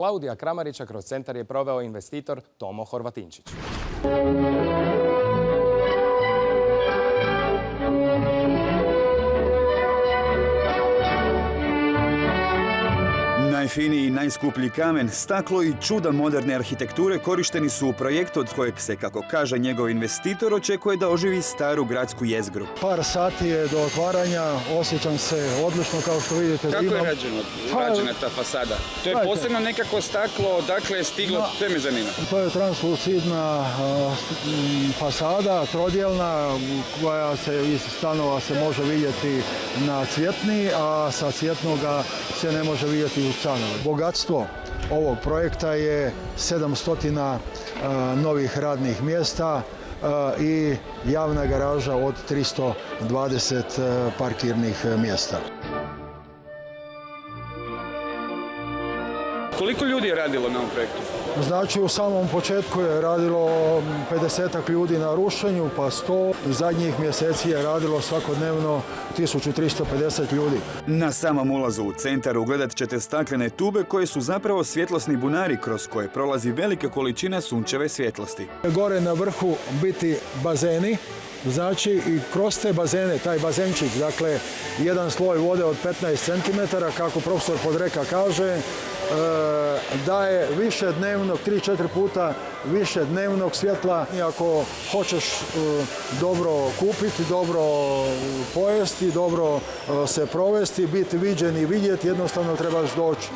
Klaudija Kramarića kroz centar je proveo investitor Tomo Horvatinčić. Najfiniji i najskuplji kamen, staklo i čuda moderne arhitekture korišteni su u projektu od kojeg se, kako kaže njegov investitor, očekuje da oživi staru gradsku jezgru. Par sati je do otvaranja, osjećam se odlično kao što vidite. Kako je rađena ta fasada? To je posebno nekako staklo, odakle je stiglo, sve me zanima. To je translucidna fasada, trodjelna, koja se iz stanova se može vidjeti na Cvjetni, a sa Cvjetnoga se ne može vidjeti u stanove. Bogatstvo ovog projekta je 700 novih radnih mjesta i javna garaža od 320 parkirnih mjesta. Koliko ljudi je radilo na ovom projektu? Znači, u samom početku je radilo 50-ak ljudi na rušenju, pa 100. Zadnjih mjeseci je radilo svakodnevno 1350 ljudi. Na samom ulazu u centar ugledat ćete staklene tube koje su zapravo svjetlosni bunari kroz koje prolazi velika količina sunčeve svjetlosti. Gore na vrhu biti bazeni, znači i kroz te bazene, taj bazenčik, dakle jedan sloj vode od 15 cm, kako profesor Podreka kaže, daje više dnevnog, 3-4 puta više dnevnog svjetla. I ako hoćeš dobro kupiti, dobro pojesti, dobro se provesti, biti viđen i vidjeti, jednostavno trebaš doći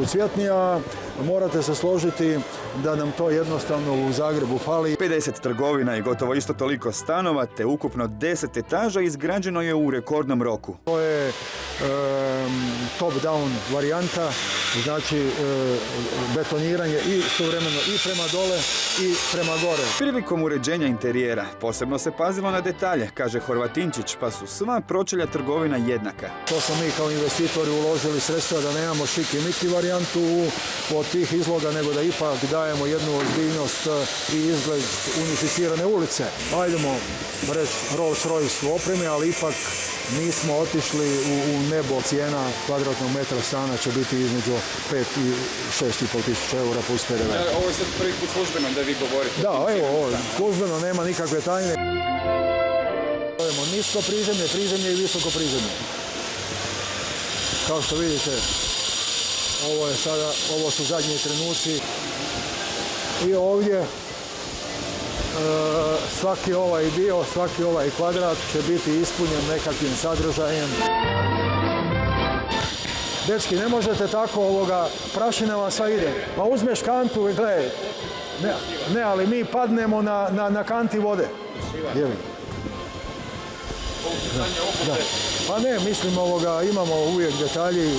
u Cvjetni, a morate se složiti da nam to jednostavno u Zagrebu fali. 50 trgovina i gotovo isto toliko stanova, te ukupno 10 etaža izgrađeno je u rekordnom roku. To je top-down varijanta, znači betoniranje i istovremeno i prema dole i prema gore. Prilikom uređenja interijera posebno se pazilo na detalje, kaže Horvatinčić, pa su sva pročelja trgovina jednaka. To smo mi kao investitori uložili sredstva da nemamo šiki-miki varijantu od tih izloga, nego da ipak dajemo jednu ozbiljnost i izgled unificirane ulice. Ajdemo reći Rolls Royce u opremi, ali ipak nismo otišli u nebo. Cijena kvadratnog metra stana će biti između 5 i 6,5 tisuća eura plus PDV. Ovo je sad prvi put službeno da vi govorite. Da, evo, ovo službeno, nema nikakve tajne. Nisko prizemlje i visoko prizemlje. Kao što vidite, ovo su zadnji trenuci. I ovdje svaki ovaj dio, svaki ovaj kvadrat će biti ispunjen nekakvim sadržajem. Dečki, ne možete tako, prašina vam sva ide. Pa uzmeš kantu i gledaj. Ne, ali mi padnemo na kanti vode. Da. Pa ne, mislim, imamo uvijek detalji,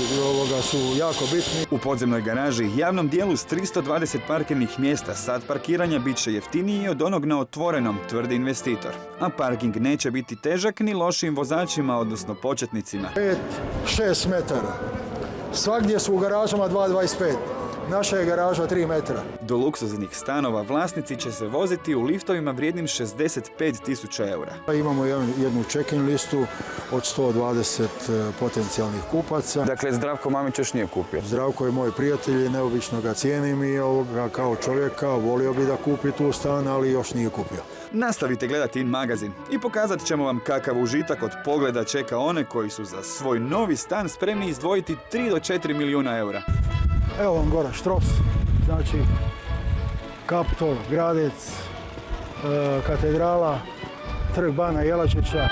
su jako bitni. U podzemnoj garaži, javnom dijelu s 320 parkirnih mjesta, sat parkiranja bit će jeftiniji od onog na otvorenom, tvrdi investitor. A parking neće biti težak ni lošim vozačima, odnosno početnicima. 5-6 metara. Svagdje su u garažama 2,25. Naša je garaža 3 metra. Do luksuznih stanova vlasnici će se voziti u liftovima vrijednim 65.000 eura. Imamo jednu check-in listu od 120 potencijalnih kupaca. Dakle, Zdravko Mamić još nije kupio. Zdravko je moj prijatelj i neobično ga cijenim i kao čovjeka volio bi da kupi tu stan, ali još nije kupio. Nastavite gledati In magazin i pokazat ćemo vam kakav užitak od pogleda čeka one koji su za svoj novi stan spremni izdvojiti 3 do 4 milijuna eura. Evo vam gore Štros, znači Kaptol, Gradec, Katedrala, Trg Bana Jelačića.